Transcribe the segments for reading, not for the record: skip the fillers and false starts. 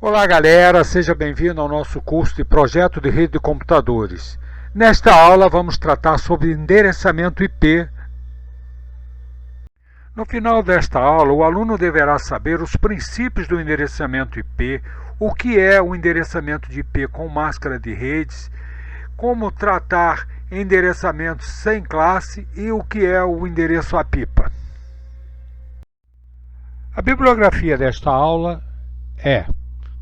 Olá galera, seja bem-vindo ao nosso curso de Projeto de Rede de Computadores. Nesta aula vamos tratar sobre endereçamento IP. No final desta aula, o aluno deverá saber os princípios do endereçamento IP, o que é o endereçamento de IP com máscara de redes, como tratar endereçamentos sem classe e o que é o endereço APIPA. A bibliografia desta aula é: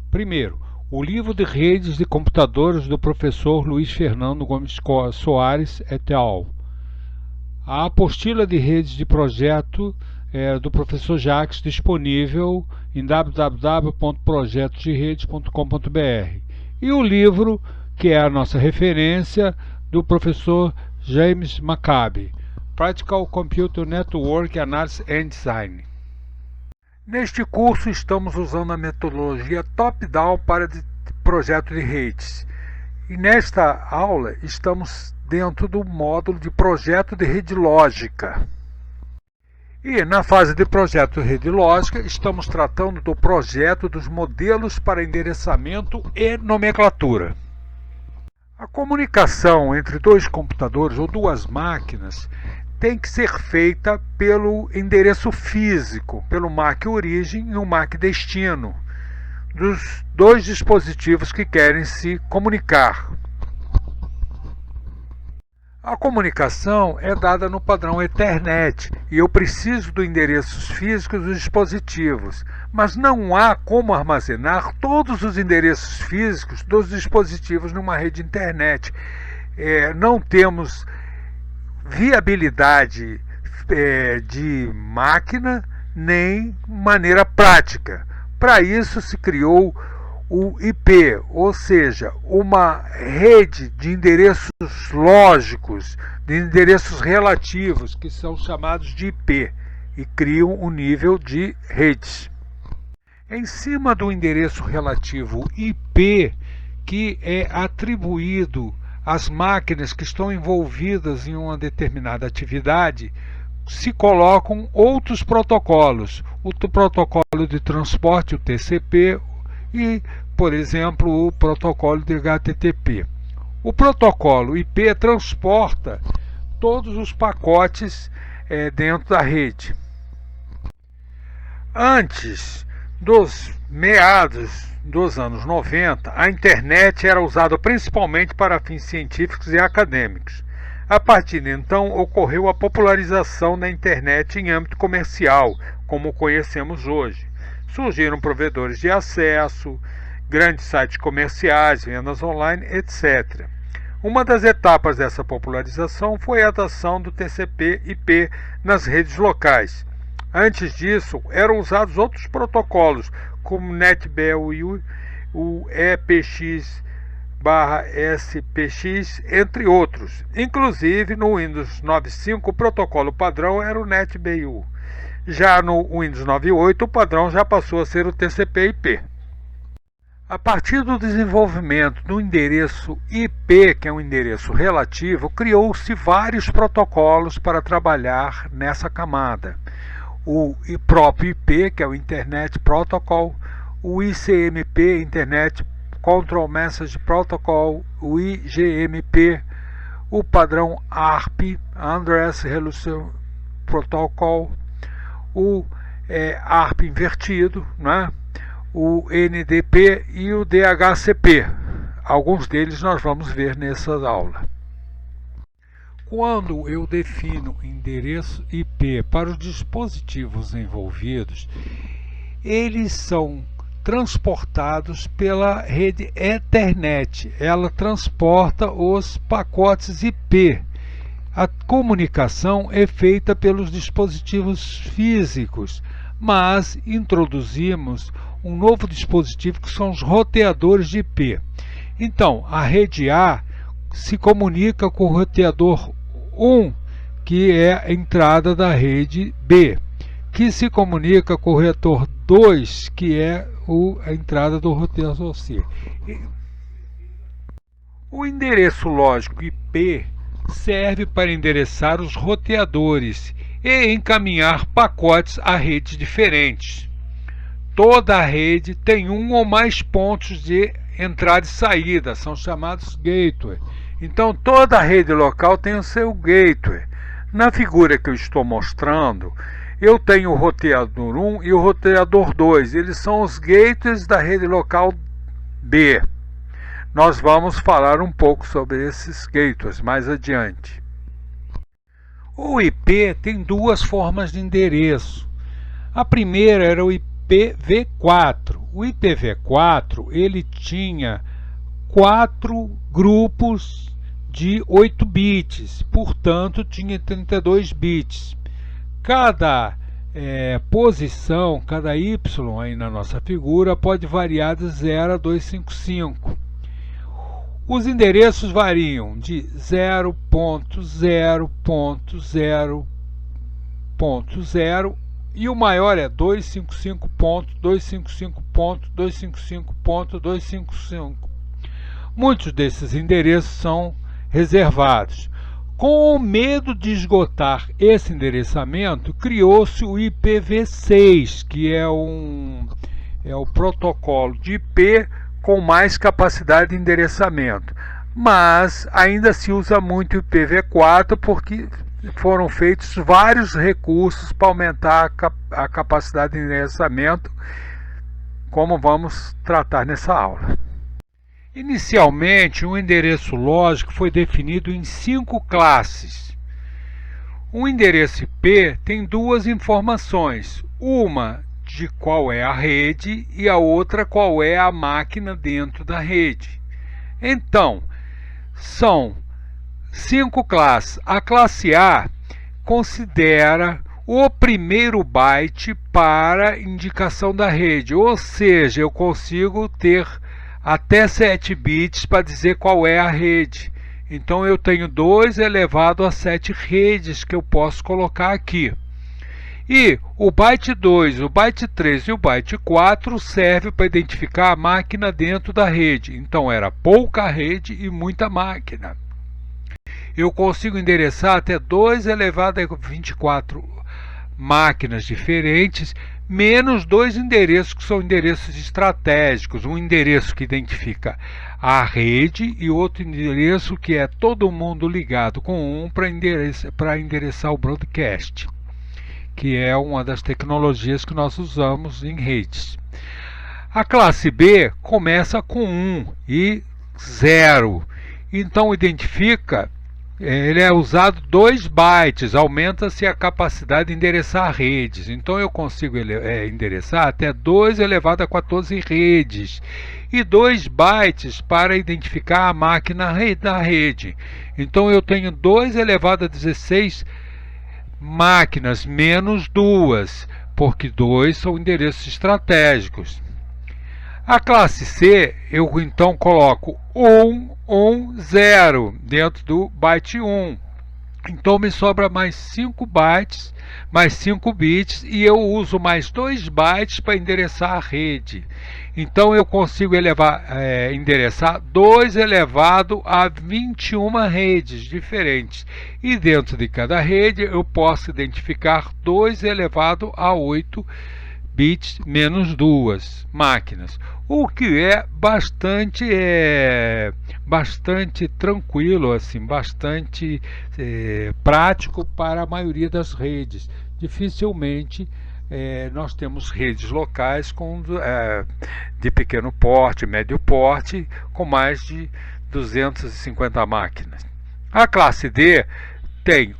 primeiro, o livro de redes de computadores do professor Luiz Fernando Gomes Soares et al. A apostila de redes de projeto do professor Jacques, disponível em www.projetoderedes.com.br. E o livro, que é a nossa referência, do professor James Maccabi, Practical Computer Network Analysis and Design. Neste curso estamos usando a metodologia top-down para projeto de redes. E nesta aula estamos dentro do módulo de projeto de rede lógica. E na fase de projeto de rede lógica estamos tratando do projeto dos modelos para endereçamento e nomenclatura. A comunicação entre dois computadores ou duas máquinas tem que ser feita pelo endereço físico, pelo MAC origem e o MAC destino, dos dois dispositivos que querem se comunicar. A comunicação é dada no padrão Ethernet e eu preciso dos endereços físicos dos dispositivos, mas não há como armazenar todos os endereços físicos dos dispositivos numa rede internet. Não temos viabilidade de máquina nem maneira prática. Para isso se criou o IP, ou seja, uma rede de endereços lógicos, de endereços relativos, que são chamados de IP, e criam um nível de redes. Em cima do endereço relativo IP, que é atribuído às máquinas que estão envolvidas em uma determinada atividade, se colocam outros protocolos, o protocolo de transporte, o TCP, e, por exemplo, o protocolo de HTTP. O protocolo IP transporta todos os pacotes dentro da rede. Antes dos meados dos anos 90, a internet era usada principalmente para fins científicos e acadêmicos. A partir de então, ocorreu a popularização da internet em âmbito comercial, como conhecemos hoje. Surgiram provedores de acesso, grandes sites comerciais, vendas online, etc. Uma das etapas dessa popularização foi a adoção do TCP/IP nas redes locais. Antes disso, eram usados outros protocolos, como NetBEUI, o EPX/SPX, entre outros. Inclusive, no Windows 95, o protocolo padrão era o NetBEUI. Já no Windows 98, o padrão já passou a ser o TCP/IP. A partir do desenvolvimento do endereço IP, que é um endereço relativo, criou-se vários protocolos para trabalhar nessa camada. O próprio IP, que é o Internet Protocol, o ICMP, Internet Control Message Protocol, o IGMP, o padrão ARP, Address Resolution Protocol, o ARP invertido, né? O NDP e o DHCP. Alguns deles nós vamos ver nessa aula. Quando eu defino endereço IP para os dispositivos envolvidos, eles são transportados pela rede Ethernet. Ela transporta os pacotes IP. A comunicação é feita pelos dispositivos físicos, mas introduzimos um novo dispositivo que são os roteadores de IP. Então, a rede A se comunica com o roteador 1, que é a entrada da rede B, que se comunica com o roteador 2, que é a entrada do roteador C. O endereço lógico IP serve para endereçar os roteadores e encaminhar pacotes a redes diferentes. toda a rede tem um ou mais pontos de entrada e saída, são chamados gateway. Então toda a rede local tem o seu gateway. Na figura que eu estou mostrando, eu tenho o roteador 1 e o roteador 2, eles são os gateways da rede local B. Nós vamos falar um pouco sobre esses gateways mais adiante. O IP tem duas formas de endereço. A primeira era o IPv4. O IPv4 ele tinha 4 grupos de 8 bits, portanto tinha 32 bits. Cada posição, cada Y aí na nossa figura pode variar de 0 a 255. Os endereços variam de 0.0.0.0 e o maior é 255.255.255.255. Muitos desses endereços são reservados. Com o medo de esgotar esse endereçamento, criou-se o IPv6, que é o protocolo de IP com mais capacidade de endereçamento. Mas ainda se usa muito o IPv4 porque foram feitos vários recursos para aumentar a capacidade de endereçamento, como vamos tratar nessa aula. Inicialmente, um endereço lógico foi definido em 5 classes. Um endereço IP tem duas informações, uma de qual é a rede e a outra qual é a máquina dentro da rede. Então, são 5 classes. A classe A considera o primeiro byte para indicação da rede, ou seja, eu consigo ter até 7 bits para dizer qual é a rede. Então eu tenho 2 elevado a 7 redes que eu posso colocar aqui. E o byte 2, o byte 3 e o byte 4 serve para identificar a máquina dentro da rede. Então era pouca rede e muita máquina. Eu consigo endereçar até 2 elevado a 24 máquinas diferentes, menos 2 endereços que são endereços estratégicos. Um endereço que identifica a rede e outro endereço que é todo mundo ligado com um para endereçar o broadcast, que é uma das tecnologias que nós usamos em redes. A classe B começa com 1 e 0, então identifica, ele é usado 2 bytes, aumenta-se a capacidade de endereçar redes. Então eu consigo endereçar até 2 elevado a 14 redes e 2 bytes para identificar a máquina da rede. Então eu tenho 2 elevado a 16 máquinas menos 2, porque 2 são endereços estratégicos. A classe C, eu então coloco 1, 1, 0 dentro do byte 1. Então me sobra mais 5 bytes, mais 5 bits, e eu uso mais 2 bytes para endereçar a rede. Então eu consigo endereçar 2 elevado a 21 redes diferentes. E dentro de cada rede eu posso identificar 2 elevado a 8 bits menos 2 máquinas, o que é bastante tranquilo, assim, bastante prático para a maioria das redes. Dificilmente nós temos redes locais de pequeno porte, médio porte, com mais de 250 máquinas. A classe D tem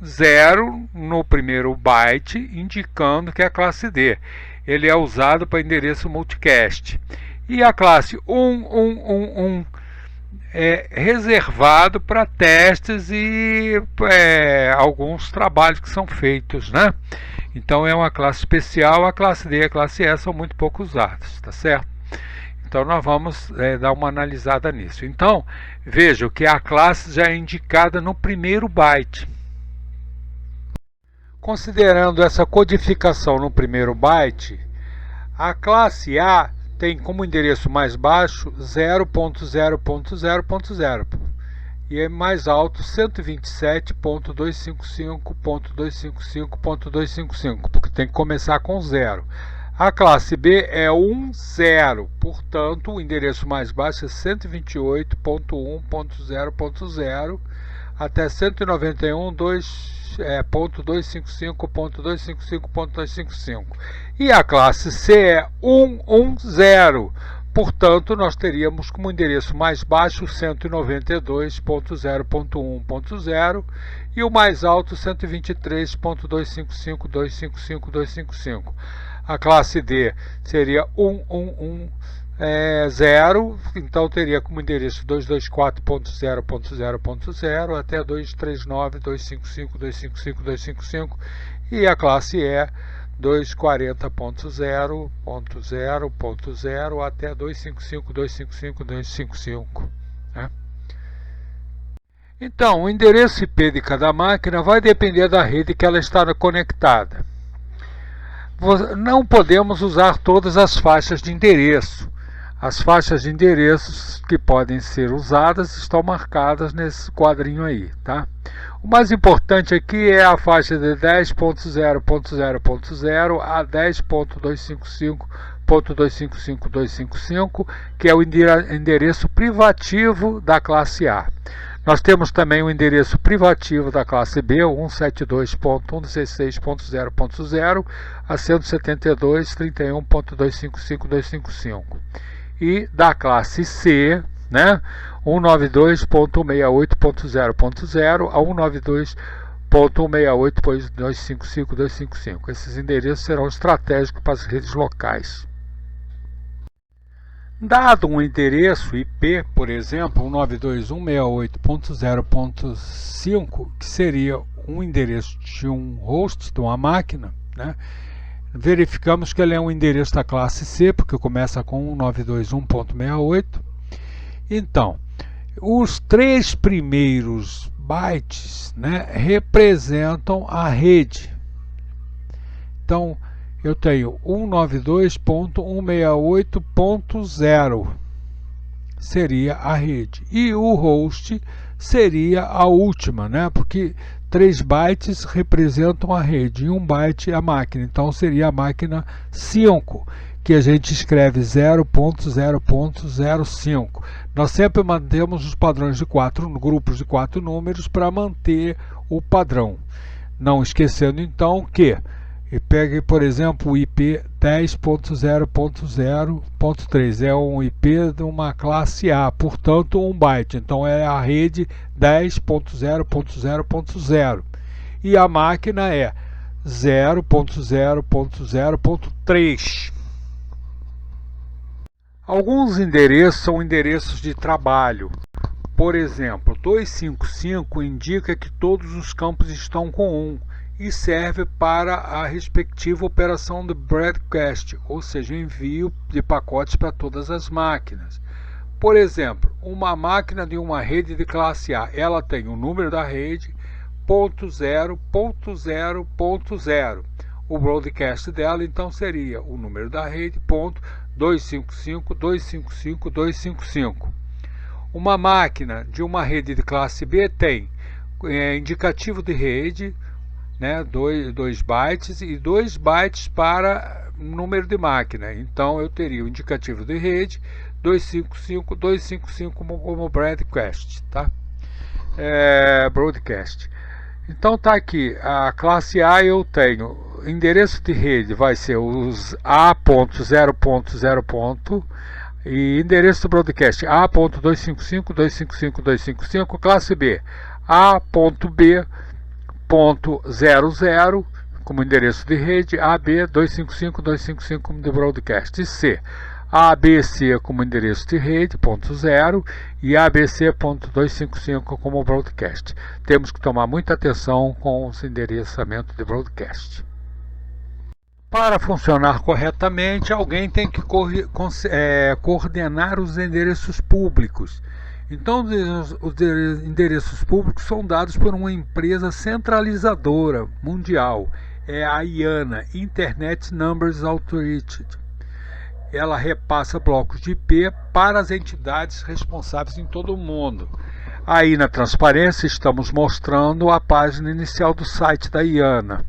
0 no primeiro byte, indicando que é a classe D. Ele é usado para endereço multicast. E a classe 1 é reservado para testes e alguns trabalhos que são feitos, né? Então é uma classe especial. A classe D e a classe E são muito pouco usadas, tá certo? Então nós vamos dar uma analisada nisso. Então, vejam que a classe já é indicada no primeiro byte. Considerando essa codificação no primeiro byte, a classe A tem como endereço mais baixo 0.0.0.0. e é mais alto 127.255.255.255, porque tem que começar com 0. A classe B é 0, portanto o endereço mais baixo é 128.1.0.0 até 191.255.255.255. E a classe C é 110. Portanto, nós teríamos como endereço mais baixo 192.0.1.0 e o mais alto 123.255.255.255. A classe D seria 111.0, então teria como endereço 224.0.0.0 até 239.255.255.255, e a classe E 240.0.0.0 até 255.255.255, né? Então, o endereço IP de cada máquina vai depender da rede que ela está conectada. Não podemos usar todas as faixas de endereço. As faixas de endereços que podem ser usadas estão marcadas nesse quadrinho aí, tá? O mais importante aqui é a faixa de 10.0.0.0 a 10.255.255.255, que é o endereço privativo da classe A. Nós temos também o endereço privativo da classe B, 172.116.0.0 a 172.31.255.255. E da classe C, né, 192.168.0.0 a 192.168.255.255. Esses endereços serão estratégicos para as redes locais. Dado um endereço IP, por exemplo, 192.168.0.5, que seria um endereço de um host, de uma máquina, né? Verificamos que ele é um endereço da classe C, porque começa com 192.168. Então, os 3 primeiros bytes, né, representam a rede. Então, eu tenho 192.168.0, seria a rede. E o host seria a última, né? Porque 3 bytes representam a rede e 1 byte a máquina. Então seria a máquina 5, que a gente escreve 0.0.05. Nós sempre mantemos os padrões de 4 grupos de 4 números para manter o padrão. Não esquecendo então que pegue, por exemplo, o IP 10.0.0.3, é um IP de uma classe A, portanto 1 byte, então é a rede 10.0.0.0, e a máquina é 0.0.0.3. Alguns endereços são endereços de trabalho. Por exemplo, 255 indica que todos os campos estão com 1 e serve para a respectiva operação de broadcast, ou seja, envio de pacotes para todas as máquinas. Por exemplo, uma máquina de uma rede de classe A, ela tem o número da rede, .0.0.0. O broadcast dela então seria o número da rede, .255.255.255. Uma máquina de uma rede de classe B tem indicativo de rede, né, 2 bytes e 2 bytes para número de máquina. Então eu teria o indicativo de rede 255 como broadcast, tá? Broadcast. Então tá aqui, a classe A eu tenho endereço de rede, vai ser os A.0.0. E endereço do broadcast A.255.255.255, classe B A.B.00 como endereço de rede, AB 255.255 como de broadcast, e C ABC como endereço de rede, .0, e ABC.255 como broadcast. Temos que tomar muita atenção com esse endereçamento de broadcast. Para funcionar corretamente, alguém tem que coordenar os endereços públicos. Então, os endereços públicos são dados por uma empresa centralizadora mundial, é a IANA, Internet Numbers Authority. Ela repassa blocos de IP para as entidades responsáveis em todo o mundo. Aí na transparência estamos mostrando a página inicial do site da IANA.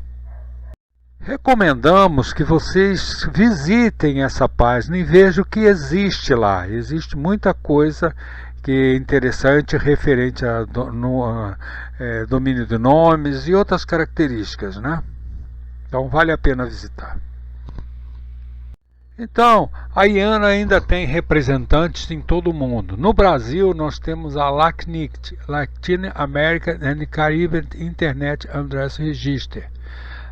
Recomendamos que vocês visitem essa página e vejam o que existe lá. Existe muita coisa que é interessante referente a domínio de nomes e outras características, né? Então vale a pena visitar. Então, a IANA ainda tem representantes em todo o mundo. No Brasil, nós temos a LACNIC, Latin American and Caribbean Internet Address Register.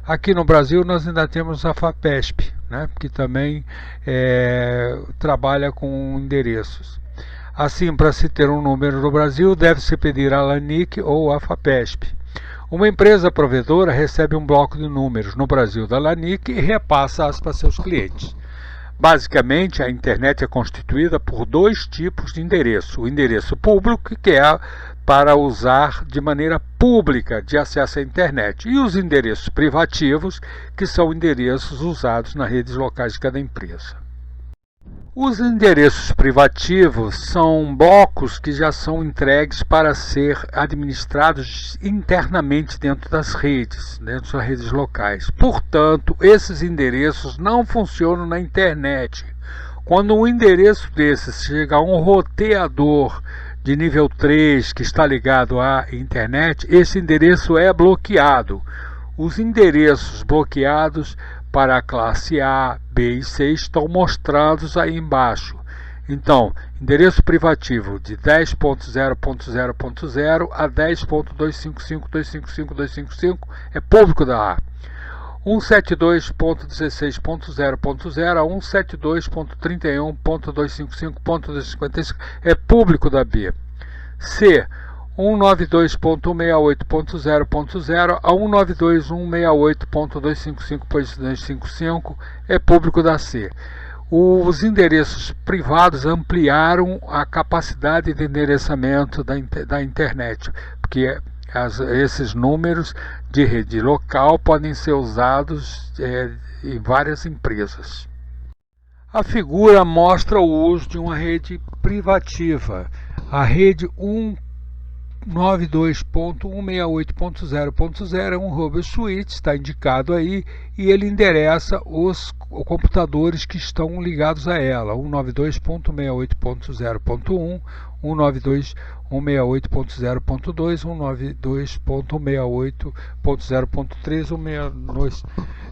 Aqui no Brasil, nós ainda temos a FAPESP, né, que também trabalha com endereços. Assim, para se ter um número no Brasil, deve-se pedir a LANIC ou a FAPESP. Uma empresa provedora recebe um bloco de números no Brasil da LANIC e repassa-as para seus clientes. Basicamente, a internet é constituída por dois tipos de endereço. O endereço público, que é para usar de maneira pública de acesso à internet, e os endereços privativos, que são endereços usados nas redes locais de cada empresa. Os endereços privativos são blocos que já são entregues para ser administrados internamente dentro das redes locais. Portanto, esses endereços não funcionam na internet. Quando um endereço desses chega a um roteador de nível 3 que está ligado à internet, esse endereço é bloqueado. Os endereços bloqueados para a classe A, B e C estão mostrados aí embaixo. Então, endereço privativo de 10.0.0.0 a 10.255.255.255 é público da A. 172.16.0.0 a 172.31.255.255 é público da B. C. 192.168.0.0 a 192.168.255.255 é público da C. Os endereços privados ampliaram a capacidade de endereçamento da internet, porque esses números de rede local podem ser usados em várias empresas. A figura mostra o uso de uma rede privativa. A rede 192.168.0.0 é um Hub Switch, está indicado aí, e ele endereça os computadores que estão ligados a ela. 192.168.0.1, 192.168.0.2, 192.168.0.3,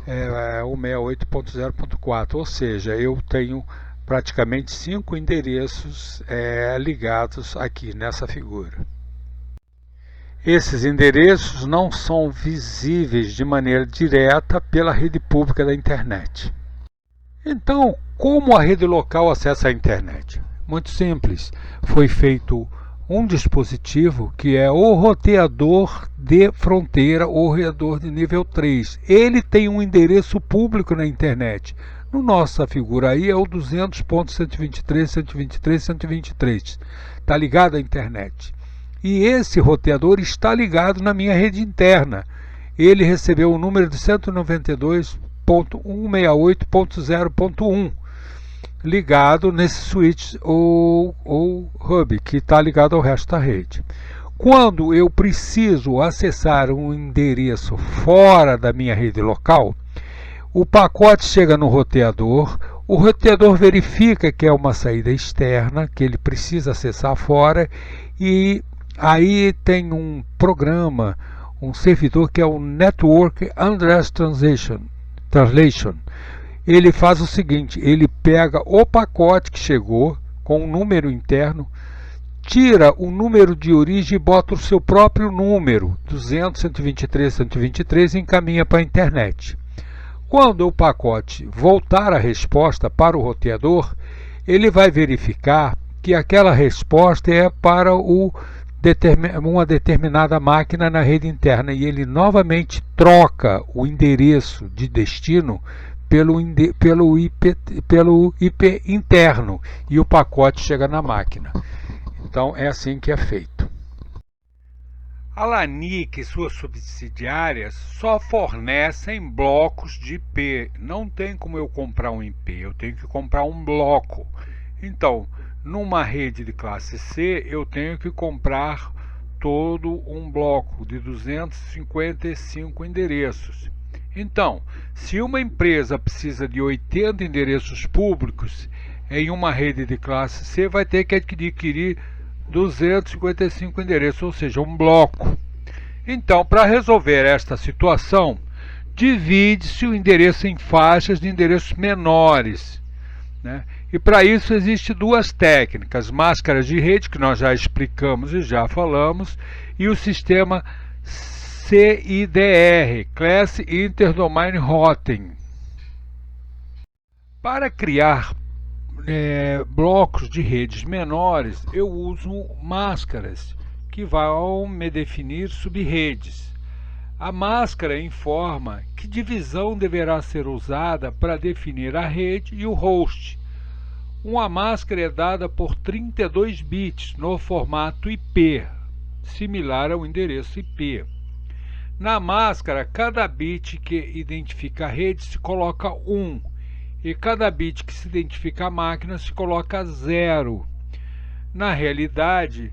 168.0.4, ou seja, eu tenho praticamente 5 endereços ligados aqui nessa figura. Esses endereços não são visíveis de maneira direta pela rede pública da internet. Então, como a rede local acessa a internet? Muito simples. Foi feito um dispositivo que é o roteador de fronteira ou roteador de nível 3. Ele tem um endereço público na internet. No nossa figura aí é o 200.123.123.123. Está ligado à internet. E esse roteador está ligado na minha rede interna. Ele recebeu o número de 192.168.0.1 ligado nesse switch ou hub que está ligado ao resto da rede. Quando eu preciso acessar um endereço fora da minha rede local, o pacote chega no roteador, o roteador verifica que é uma saída externa, que ele precisa acessar fora, e aí tem um programa, um servidor que é o Network Address Translation. Ele faz o seguinte, ele pega o pacote que chegou com um número interno, tira o número de origem e bota o seu próprio número, 200.123.123, e encaminha para a internet. Quando o pacote voltar a resposta para o roteador, ele vai verificar que aquela resposta é para uma determinada máquina na rede interna, e ele novamente troca o endereço de destino pelo IP interno, e o pacote chega na máquina. Então é assim que é feito. A LANIC e suas subsidiárias só fornecem blocos de IP. Não tem como eu comprar um IP, eu tenho que comprar um bloco. Então, numa rede de classe C, eu tenho que comprar todo um bloco de 255 endereços. Então, se uma empresa precisa de 80 endereços públicos em uma rede de classe C, vai ter que adquirir 255 endereços, ou seja, um bloco. Então, para resolver esta situação, divide-se o endereço em faixas de endereços menores, né? E para isso existem duas técnicas: máscaras de rede, que nós já explicamos e já falamos, e o sistema CIDR, Class Interdomain Routing. Para criar blocos de redes menores, eu uso máscaras que vão me definir subredes. A máscara informa que divisão deverá ser usada para definir a rede e o host. Uma máscara é dada por 32 bits no formato IP, similar ao endereço IP. Na máscara, cada bit que identifica a rede se coloca 1, e cada bit que se identifica a máquina se coloca 0. Na realidade,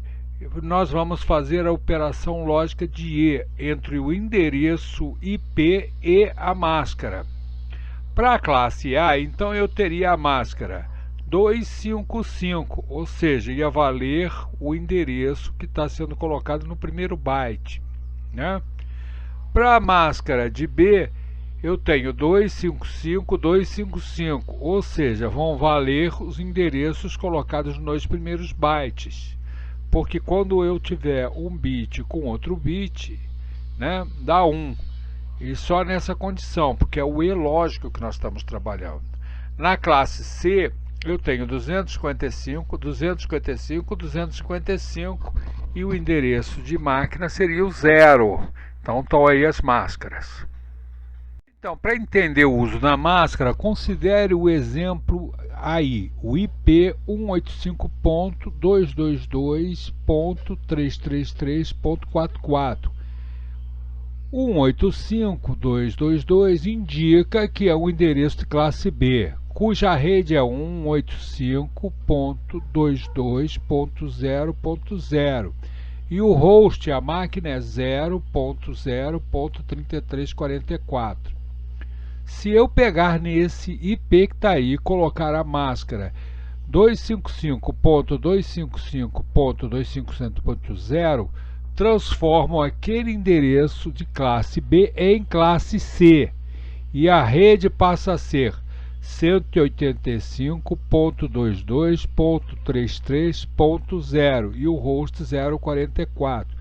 nós vamos fazer a operação lógica de E entre o endereço IP e a máscara. Para a classe A, então eu teria a máscara 255, ou seja, ia valer o endereço que está sendo colocado no primeiro byte, né? Para a máscara de B, eu tenho 255, 255, ou seja, vão valer os endereços colocados nos dois primeiros bytes. Porque quando eu tiver um bit com outro bit, né, dá 1. E só nessa condição, porque é o E lógico que nós estamos trabalhando. Na classe C, eu tenho 255, 255, 255 e o endereço de máquina seria o 0. Então estão aí as máscaras. Então, para entender o uso da máscara, considere o exemplo aí, o IP 185.222.333.44. 185.222 indica que é o endereço de classe B, cuja rede é 185.22.0.0 e o host, a máquina, é 0.0.3344. Se eu pegar nesse IP que está aí e colocar a máscara 255.255.255.0, transformo aquele endereço de classe B em classe C e a rede passa a ser 185.22.33.0 e o host 044.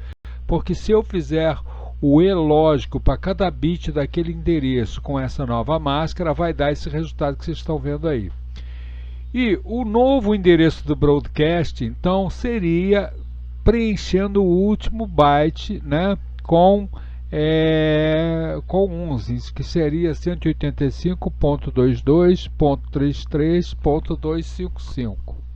Porque se eu fizer o E lógico para cada bit daquele endereço com essa nova máscara, vai dar esse resultado que vocês estão vendo aí. E o novo endereço do broadcast, então, seria preenchendo o último byte, né, com 11, que seria 185.22.33.255.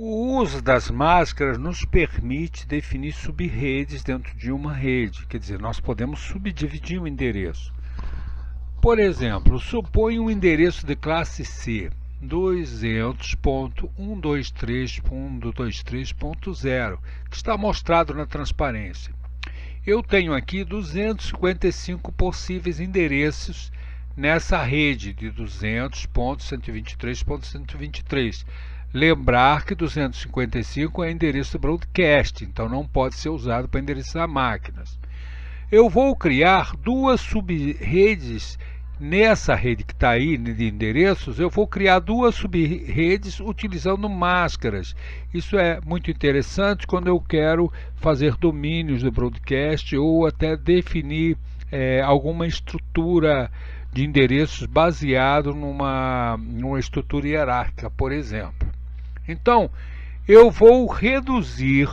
O uso das máscaras nos permite definir subredes dentro de uma rede, quer dizer, nós podemos subdividir o endereço. Por exemplo, suponha um endereço de classe C, 200.123.123.0, que está mostrado na transparência. Eu tenho aqui 255 possíveis endereços nessa rede de 200.123.123. Lembrar que 255 é endereço broadcast, então não pode ser usado para endereçar máquinas. Eu vou criar duas subredes nessa rede que está aí de endereços. Eu vou criar duas subredes utilizando máscaras. Isso é muito interessante quando eu quero fazer domínios do broadcast ou até definir alguma estrutura de endereços baseado numa estrutura hierárquica, por exemplo. Então, eu vou reduzir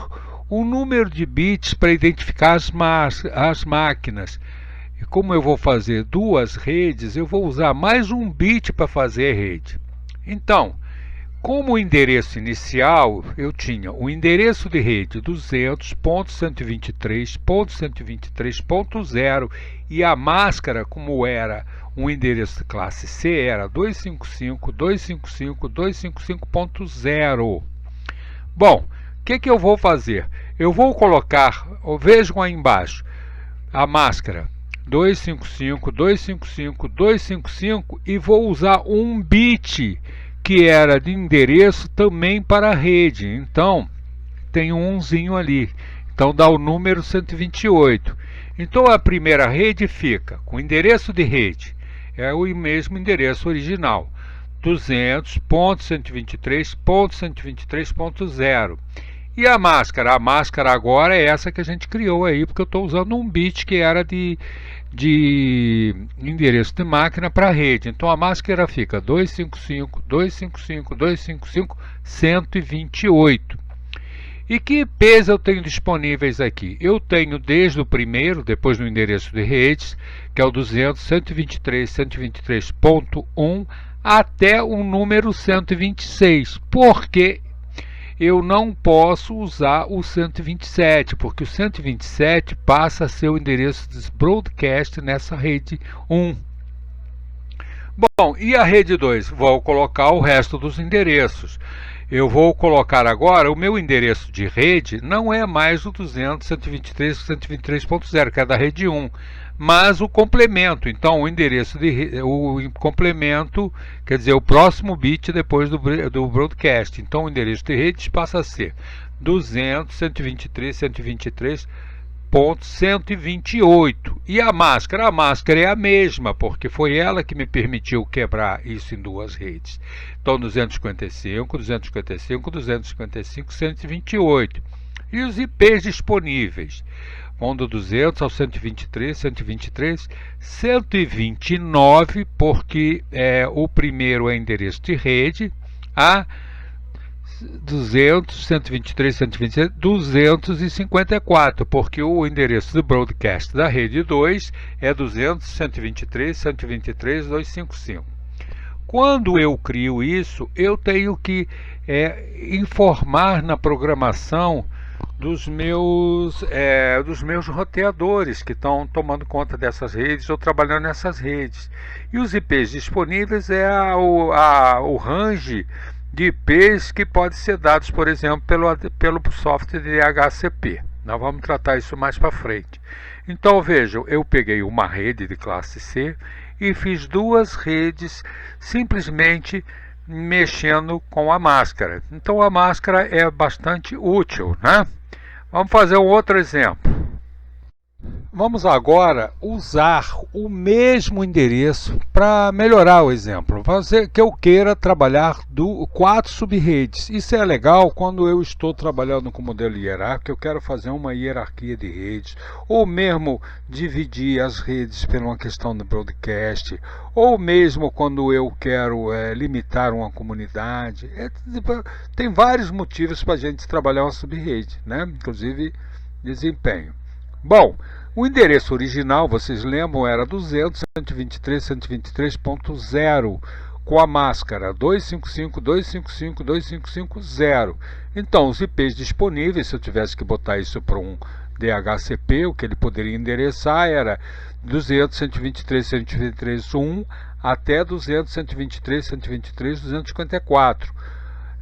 o número de bits para identificar as máquinas. E como eu vou fazer duas redes, eu vou usar mais um bit para fazer a rede. Então, como endereço inicial, eu tinha o endereço de rede 200.123.123.0 e a máscara, como era um endereço de classe C, era 255.255.255.0. Bom, o que eu vou fazer? Eu vou colocar, vejam aí embaixo, a máscara 255, 255, 255 e vou usar um bit que era de endereço também para a rede. Então, tem um 1zinho ali. Então dá o número 128. Então a primeira rede fica com endereço de rede, é o mesmo endereço original, 200.123.123.0. E a máscara? A máscara agora é essa que a gente criou aí, porque eu estou usando um bit que era de endereço de máquina para rede. Então a máscara fica 255, 255, 255, 128. E que IPs eu tenho disponíveis aqui? Eu tenho desde o primeiro, depois do endereço de redes, que é o 200.123.123.1 até o número 126, porque eu não posso usar o 127, porque o 127 passa a ser o endereço de broadcast nessa rede 1. Bom, e a rede 2? Vou colocar o resto dos endereços. Eu vou colocar agora o meu endereço de rede, não é mais o 200.123.123.0, que é da rede 1, mas o complemento. Então, o endereço o complemento, quer dizer, o próximo bit depois do broadcast. Então, o endereço de redes passa a ser 200.123.123.128. E a máscara? A máscara é a mesma, porque foi ela que me permitiu quebrar isso em duas redes. Então, 255, 255, 255, 128. E os IPs disponíveis? Vão do 200 ao 123, 123, 129, porque o primeiro é endereço de rede, a 200, 123, 126, 254, porque o endereço do broadcast da rede 2 é 200, 123, 123, 255. Quando eu crio isso, eu tenho que informar na programação dos meus roteadores que estão tomando conta dessas redes ou trabalhando nessas redes. E os IPs disponíveis o range de IPs que pode ser dados, por exemplo, pelo software de DHCP. Nós vamos tratar isso mais para frente. Então, vejam, eu peguei uma rede de classe C e fiz duas redes simplesmente mexendo com a máscara. Então, a máscara é bastante útil, né? Vamos fazer um outro exemplo. Vamos agora usar o mesmo endereço para melhorar o exemplo. Fazer que eu queira trabalhar 4 subredes. Isso é legal quando eu estou trabalhando com modelo hierárquico, eu quero fazer uma hierarquia de redes, ou mesmo dividir as redes por uma questão de broadcast, ou mesmo quando eu quero limitar uma comunidade. Tem vários motivos para a gente trabalhar uma subrede, né? Inclusive desempenho. Bom, o endereço original, vocês lembram, era 200.123.123.0, com a máscara 255, 255, 255.0. Então, os IPs disponíveis, se eu tivesse que botar isso para um DHCP, o que ele poderia endereçar era 200.123.123.1 até 200.123.123.254.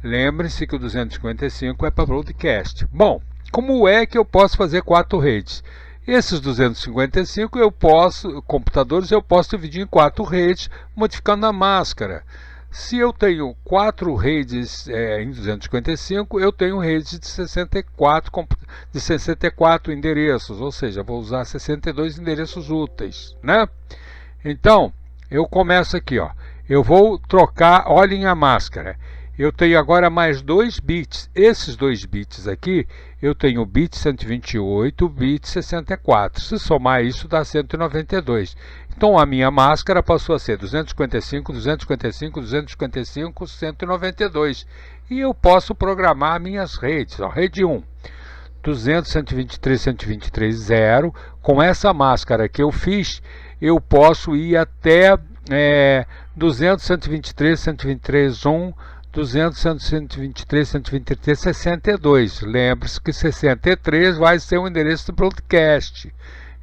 Lembrem-se que o 255 é para broadcast. Bom, como é que eu posso fazer 4 redes? Esses 255 computadores eu posso dividir em 4 redes, modificando a máscara. Se eu tenho 4 redes em 255, eu tenho redes de 64 endereços, ou seja, vou usar 62 endereços úteis, né? Então, eu começo aqui, ó. Eu vou trocar, olhem a máscara. Eu tenho agora mais 2 bits. Esses 2 bits aqui, eu tenho o bit 128, o bit 64. Se somar isso, dá 192. Então, a minha máscara passou a ser 255, 255, 255, 192. E eu posso programar minhas redes. Ó, rede 1, 200, 123, 123, 0. Com essa máscara que eu fiz, eu posso ir até 200, 123, 123, 1, 200, 123, 123, 62. Lembre-se que 63 vai ser o endereço do broadcast.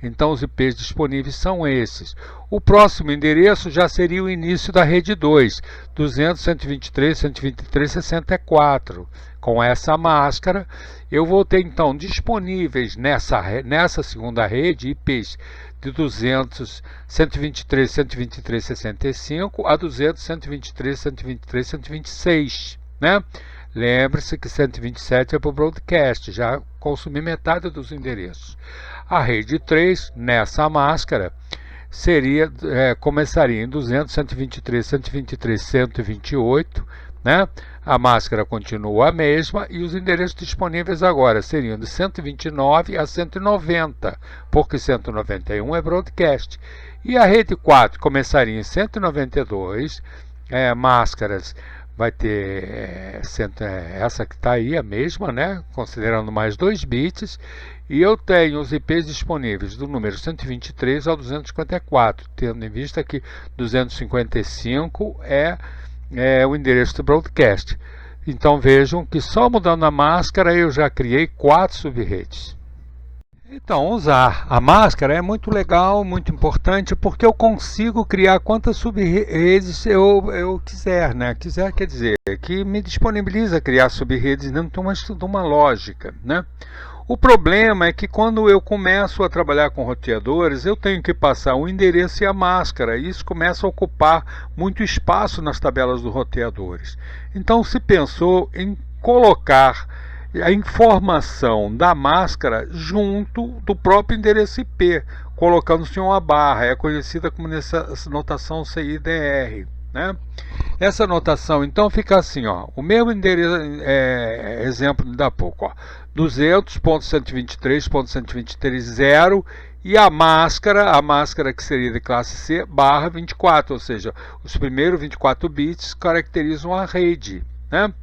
Então os IPs disponíveis são esses. O próximo endereço já seria o início da rede 2, 200.123.123.64. Com essa máscara, eu vou ter então disponíveis nessa segunda rede IPs de 200, 123, 123, 65 a 200, 123, 123, 126, né? Lembre-se que 127 é para o broadcast, já consumi metade dos endereços. A rede 3, nessa máscara, começaria em 200, 123, 123, 128, né? A máscara continua a mesma e os endereços disponíveis agora seriam de 129 a 190, porque 191 é broadcast. E a rede 4 começaria em 192, máscaras vai ter essa que está aí, a mesma, né? Considerando mais 2 bits. E eu tenho os IPs disponíveis do número 123 ao 254, tendo em vista que 255 é o endereço do broadcast. Então vejam que só mudando a máscara eu já criei 4 subredes. Então, usar a máscara é muito legal, muito importante, porque eu consigo criar quantas subredes eu quiser, né? Quiser quer dizer que me disponibiliza criar subredes dentro de uma lógica, né? O problema é que quando eu começo a trabalhar com roteadores, eu tenho que passar o endereço e a máscara, e isso começa a ocupar muito espaço nas tabelas dos roteadores. Então se pensou em colocar a informação da máscara junto do próprio endereço IP, colocando-se uma barra, é conhecida como nessa notação CIDR, né? Essa notação então fica assim, ó, o meu endereço, exemplo de dar pouco, ó, 200.123.123.0 e a máscara que seria de classe C, barra 24, ou seja, os primeiros 24 bits caracterizam a rede, né?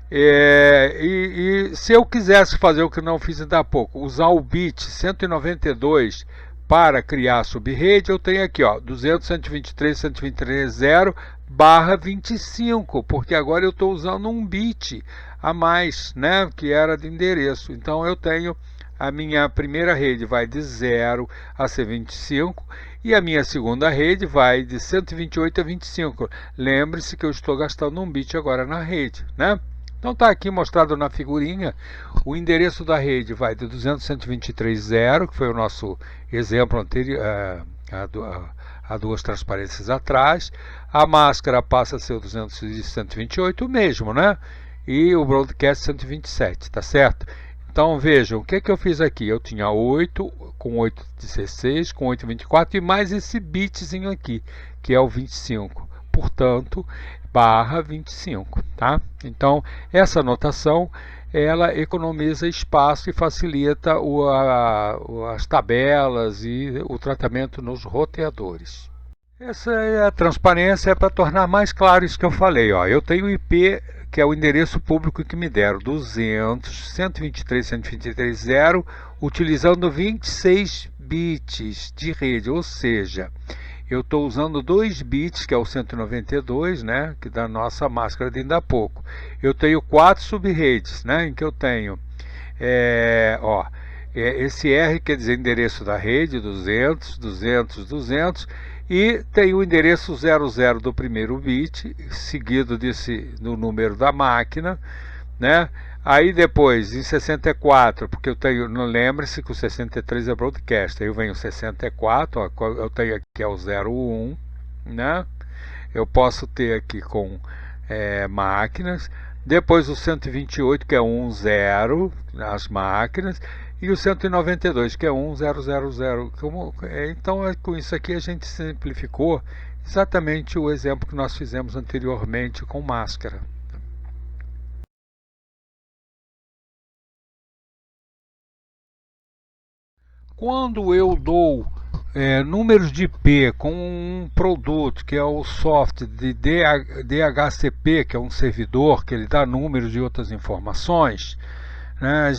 E se eu quisesse fazer o que não fiz ainda há pouco, usar o bit 192 para criar a subrede, eu tenho aqui, ó, 200.123.123.0 barra 25, porque agora eu estou usando um bit a mais, né, que era de endereço. Então eu tenho a minha primeira rede vai de 0 a C25 e a minha segunda rede vai de 128 a 25. Lembre-se que eu estou gastando um bit agora na rede, né? Então está aqui mostrado na figurinha, o endereço da rede vai de 200.123.0, que foi o nosso exemplo anterior, há 2 transparências atrás. A máscara passa a ser o 200.128, o mesmo, né? E o broadcast 127, tá certo? Então vejam, o que eu fiz aqui? Eu tinha 8, com 816, com 824 e mais esse bitzinho aqui, que é o 25. Portanto, barra 25, tá? Então, essa notação, ela economiza espaço e facilita as tabelas e o tratamento nos roteadores. Essa é a transparência, para tornar mais claro isso que eu falei, ó. Eu tenho o IP, que é o endereço público que me deram, 200.123.123.0, utilizando 26 bits de rede, ou seja, eu estou usando 2 bits, que é o 192, né, que da nossa máscara de ainda há pouco. Eu tenho 4 subredes, né, em que eu tenho, esse R quer dizer endereço da rede, 200, 200, 200, e tem o endereço 00 do primeiro bit, seguido do número da máquina, né? Aí depois, em 64, porque eu tenho, não lembre-se que o 63 é broadcast, aí vem o 64, ó, eu tenho aqui é o 01, né? Eu posso ter aqui com máquinas, depois o 128, que é 10, as máquinas, e o 192, que é 1000. Então, com isso aqui a gente simplificou exatamente o exemplo que nós fizemos anteriormente com máscara. Quando eu dou números de IP com um produto que é o software de DHCP, que é um servidor que ele dá números de outras informações, né,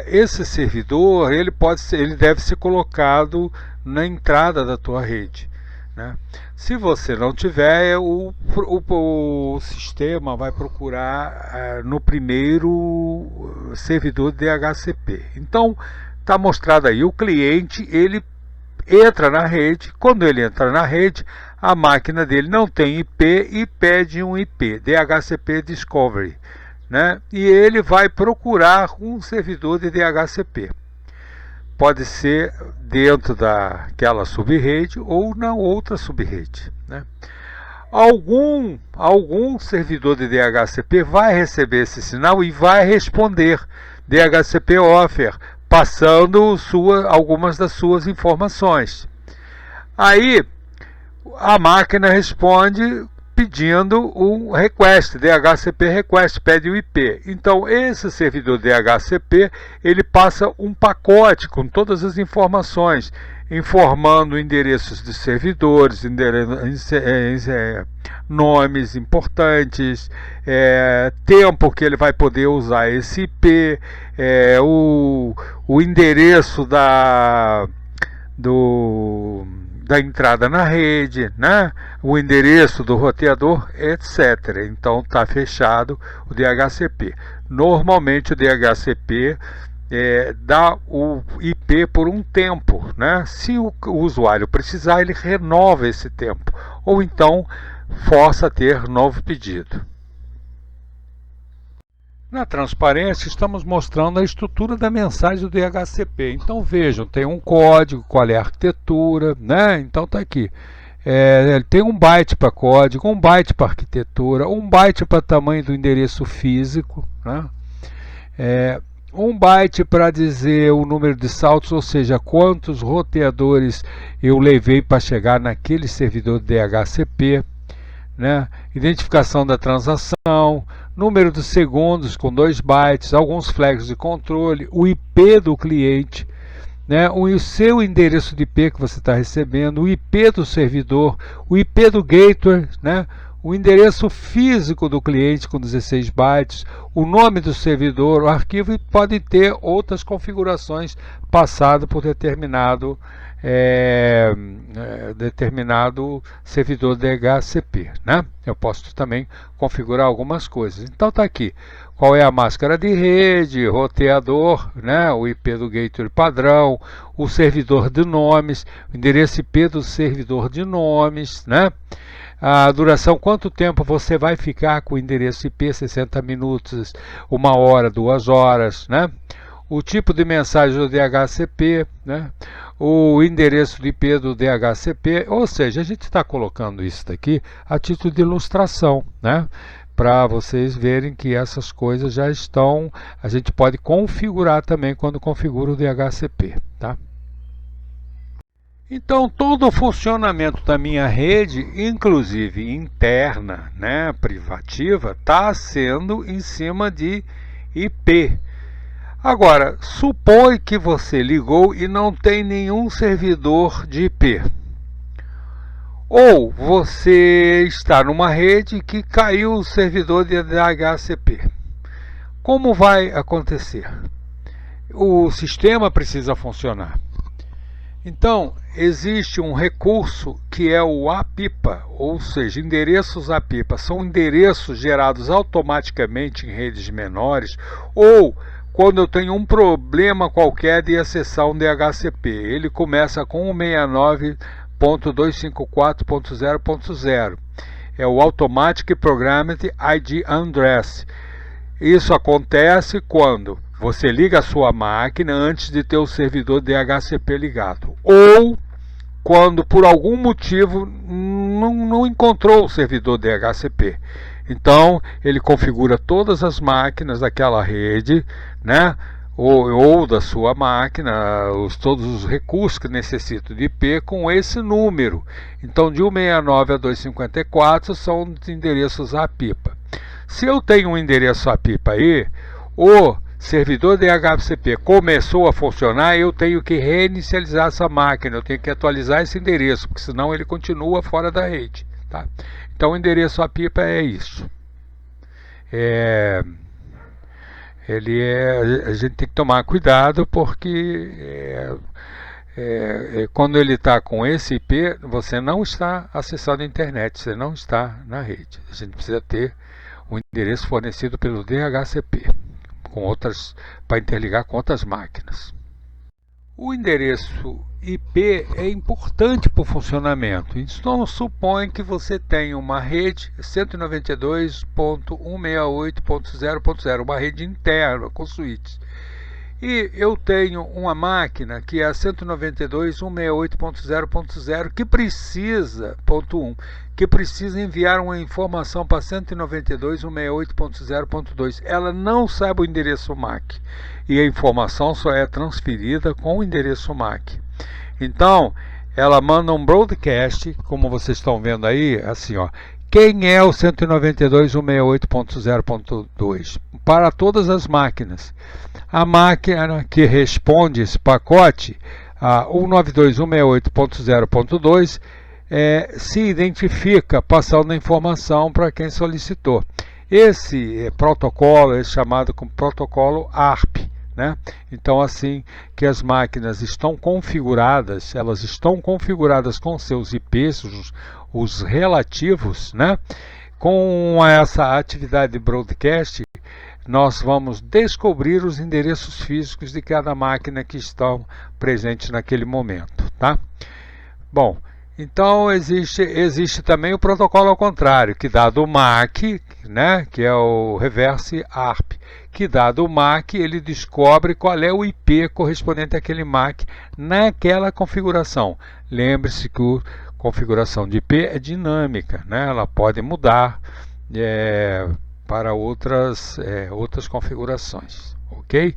esse servidor ele deve ser colocado na entrada da tua rede, né? Se você não tiver, o sistema vai procurar no primeiro servidor de DHCP. Então está mostrado aí, o cliente ele entra na rede. Quando ele entra na rede, a máquina dele não tem IP e pede um IP, DHCP Discovery, né? E ele vai procurar um servidor de DHCP. Pode ser dentro daquela subrede ou na outra subrede, né? Algum servidor de DHCP vai receber esse sinal e vai responder DHCP offer, passando algumas das suas informações. Aí a máquina responde pedindo um request, DHCP request, pede o IP. Então esse servidor DHCP, ele passa um pacote com todas as informações, informando endereços de servidores, nomes importantes, tempo que ele vai poder usar esse IP, o endereço da entrada na rede, né? O endereço do roteador, etc. Então está fechado o DHCP. Normalmente o DHCP dá o IP por um tempo, né? Se o usuário precisar, ele renova esse tempo, ou então força a ter novo pedido. Na transparência, estamos mostrando a estrutura da mensagem do DHCP. Então vejam, tem um código, qual é a arquitetura, né? Então está aqui. Tem 1 byte para código, 1 byte para arquitetura, 1 byte para tamanho do endereço físico, né? 1 byte para dizer o número de saltos, ou seja, quantos roteadores eu levei para chegar naquele servidor DHCP, né? Identificação da transação, número de segundos com 2 bytes, alguns flags de controle, o IP do cliente, né? O seu endereço de IP que você está recebendo, o IP do servidor, o IP do gateway, né? O endereço físico do cliente com 16 bytes, o nome do servidor, o arquivo, e pode ter outras configurações passadas por determinado servidor DHCP, né? Eu posso também configurar algumas coisas. Então está aqui, qual é a máscara de rede, roteador, né? O IP do gateway padrão, o servidor de nomes, o endereço IP do servidor de nomes, né? A duração, quanto tempo você vai ficar com o endereço IP, 60 minutos, 1 hora, 2 horas, né? O tipo de mensagem do DHCP, né? O endereço de IP do DHCP, ou seja, a gente está colocando isso daqui a título de ilustração, né? Para vocês verem que essas coisas já estão, a gente pode configurar também quando configura o DHCP, tá? Então, todo o funcionamento da minha rede, inclusive interna, né, privativa, está sendo em cima de IP. Agora, supõe que você ligou e não tem nenhum servidor de IP. Ou você está numa rede que caiu o servidor de DHCP. Como vai acontecer? O sistema precisa funcionar. Então, existe um recurso que é o APIPA, ou seja, endereços APIPA. São endereços gerados automaticamente em redes menores, ou quando eu tenho um problema qualquer de acessar um DHCP. Ele começa com 169.254.0.0. É o Automatic Programmed ID Address. Isso acontece quando você liga a sua máquina antes de ter o servidor DHCP ligado, ou quando por algum motivo não encontrou o servidor DHCP. Então ele configura todas as máquinas daquela rede, né? Ou da sua máquina, todos os recursos que necessitam de IP com esse número. Então de 169 a 254 são os endereços APIPA. Se eu tenho um endereço APIPA aí, o servidor DHCP começou a funcionar, eu tenho que reinicializar essa máquina, eu tenho que atualizar esse endereço, porque senão ele continua fora da rede, tá? Então o endereço APIPA é isso. A gente tem que tomar cuidado, porque quando ele está com esse IP, você não está acessando a internet, você não está na rede. A gente precisa ter um endereço fornecido pelo DHCP, para interligar com outras máquinas. O endereço IP é importante para o funcionamento. Então, supõe que você tem uma rede 192.168.0.0, uma rede interna com suítes. E eu tenho uma máquina que é a 192.168.0.0 que precisa, ponto 1, que precisa enviar uma informação para 192.168.0.2. Ela não sabe o endereço MAC e a informação só é transferida com o endereço MAC. Então, ela manda um broadcast, como vocês estão vendo aí, assim, ó. Quem é o 192.168.0.2? Para todas as máquinas. A máquina que responde esse pacote, a 192.168.0.2, se identifica passando a informação para quem solicitou. Esse protocolo é chamado como protocolo ARP. Né? Então, assim que as máquinas estão configuradas, elas estão configuradas com seus IPs, os relativos, né? Com essa atividade de broadcast, nós vamos descobrir os endereços físicos de cada máquina que estão presentes naquele momento, tá? Bom, então existe também o protocolo ao contrário, que dado o MAC, né, que é o Reverse ARP, que dado o MAC, ele descobre qual é o IP correspondente àquele MAC naquela configuração. Lembre-se que a configuração de IP é dinâmica, né? Ela pode mudar para outras configurações, ok?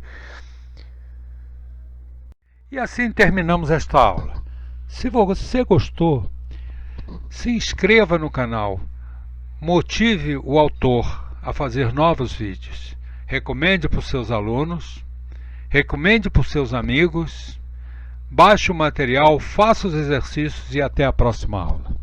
E assim terminamos esta aula. Se você gostou, se inscreva no canal, motive o autor a fazer novos vídeos, recomende para os seus alunos, recomende para os seus amigos, baixe o material, faça os exercícios e até a próxima aula.